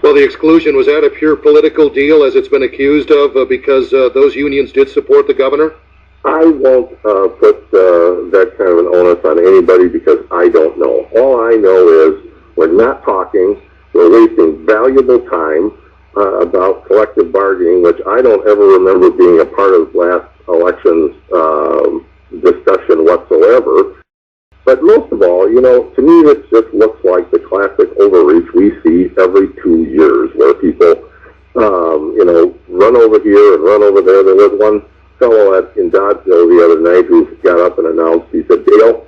Well, the exclusion, was that a pure political deal, as it's been accused of, because those unions did support the governor? I won't put that kind of an onus on anybody because I don't know. All I know is we're not talking, we're wasting valuable time about collective bargaining, which I don't ever remember being a part of last election's discussion whatsoever. But most of all, you know, to me it just looks like the classic overreach we see every 2 years, where people, you know, run over here and run over there. There was one fellow in Dodgeville the other night who got up and announced, he said, Dale,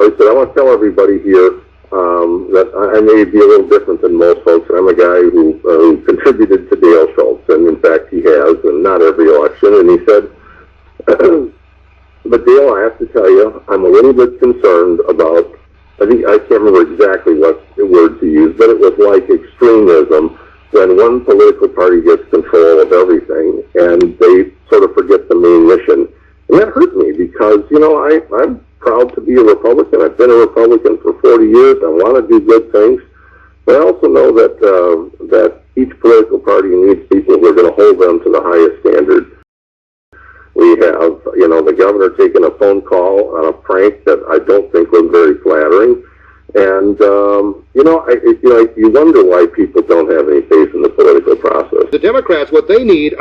he said, I want to tell everybody here that I may be a little different than most folks. I'm a guy who contributed to Dale Schultz, and in fact he has, and not every election. And he said, but Dale, I have to tell you, I'm a little bit concerned about, I can't remember exactly what word to use, but it was like extremism when one political party gets control of everything and they sort of forget the main mission. And that hurt me because, you know, I'm proud to be a Republican. I've been a Republican for 40 years. I want to do good things. But I also know that each political party needs people who are going to hold them to the highest standard. We have, you know, the governor taking a phone call on a prank that I don't think was very flattering. And, you wonder why people don't have any faith in the political process. The Democrats, what they need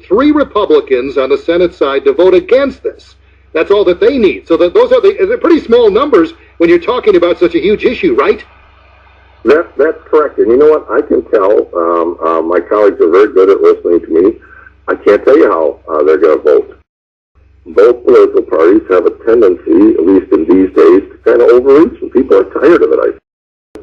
3 Republicans on the Senate side to vote against this. That's all that they need. So that those are they're pretty small numbers when you're talking about such a huge issue, right? That's correct. And you know what? I can tell. My colleagues are very good at listening to me. I can't tell you how they're going to vote. Both political parties have a tendency, at least in these days, to kind of overreach, and people are tired of it, I think.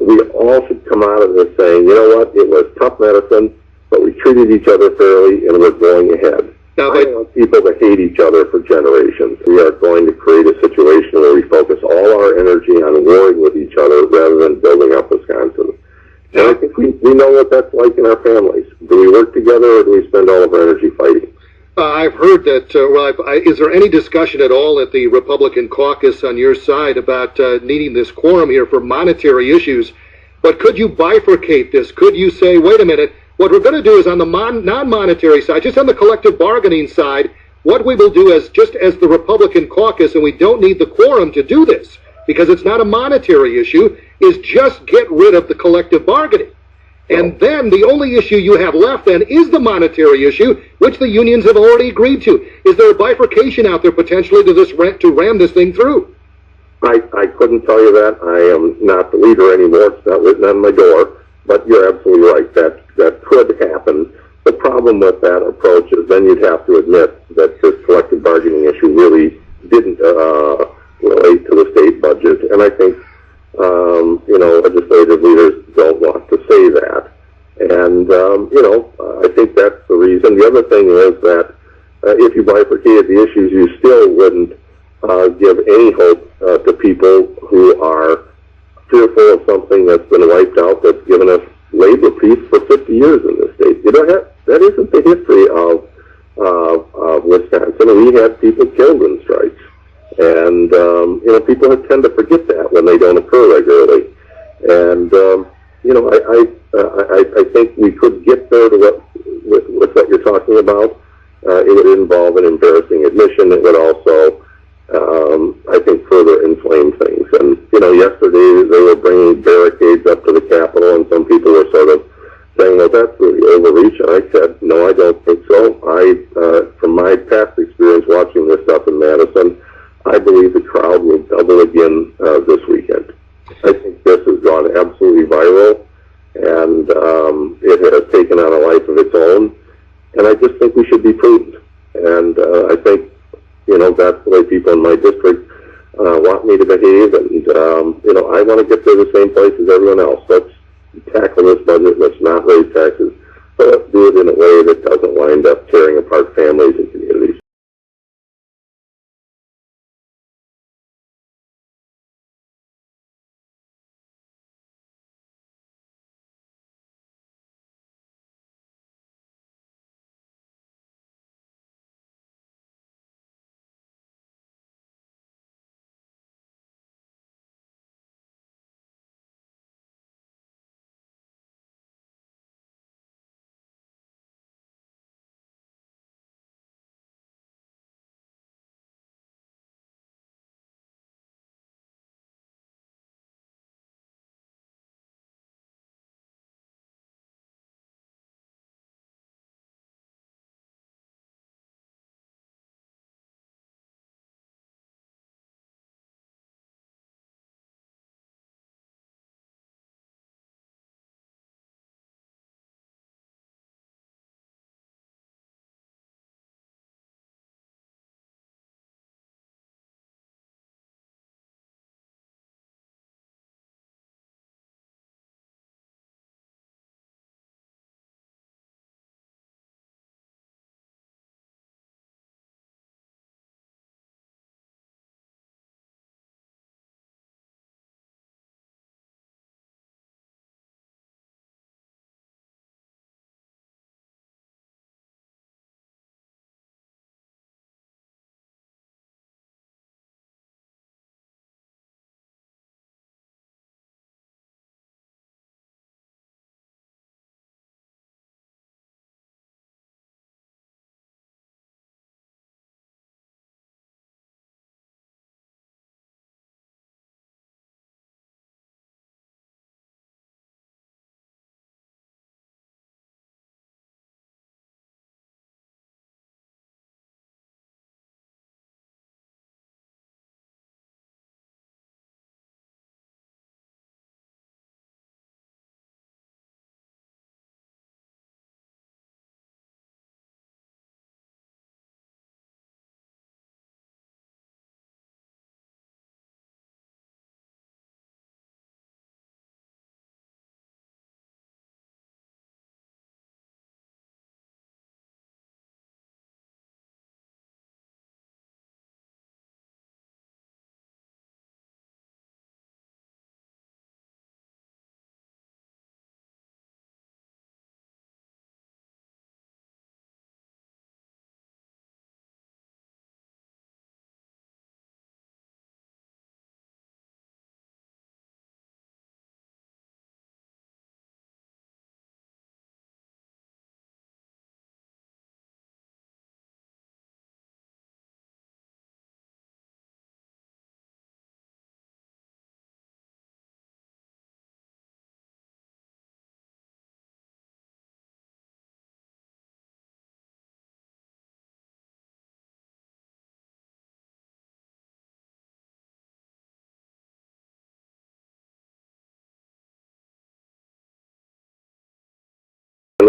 We all should come out of this saying, you know what, it was tough medicine, but we treated each other fairly, and we're going ahead. Now, I want people to hate each other for generations. We are going to create a situation where we focus all our energy on warring with each other rather than building up Wisconsin. And I think we know what that's like in our families. Do we work together, or do we spend all of our energy fighting? I've heard that, is there any discussion at all at the Republican caucus on your side about needing this quorum here for monetary issues? But could you bifurcate this? Could you say, wait a minute, what we're going to do is on the non-monetary side, just on the collective bargaining side, what we will do as just as the Republican caucus, and we don't need the quorum to do this, because it's not a monetary issue, is just get rid of the collective bargaining. And then the only issue you have left then is the monetary issue, which the unions have already agreed to. Is there a bifurcation out there potentially to ram this thing through? I couldn't tell you that. I am not the leader anymore. It's not written on my door. But you're absolutely right. That could happen. The problem with that approach is then you'd have to admit that this collective bargaining issue really didn't relate to the state budget. And I think legislative leaders don't want to say that. And, I think that's the reason. The other thing is that if you bifurcated the issues, you still wouldn't give any hope to people who are fearful of something that's been wiped out, that's given us labor peace for 50 years in this state. You know, that isn't the history of Wisconsin. We had people killed in strikes. And, people tend to forget that when they don't occur regularly. And, I think we could get there to with what you're talking about. It would involve an embarrassing admission. It would also, I think, further inflame things. And, yesterday they were bringing barricades up to the Capitol, and some people were sort of saying, well, that's really overreach. And I said, no, I don't think so. From my past experience watching this up in Madison, I believe the crowd will double again this weekend. I think this has gone absolutely viral, and it has taken on a life of its own. And I just think we should be prudent. And I think, that's the way people in my district want me to behave. And, I want to get to the same place as everyone else. Let's tackle this budget. Let's not raise taxes. But let's do it in a way that doesn't wind up tearing apart families and communities.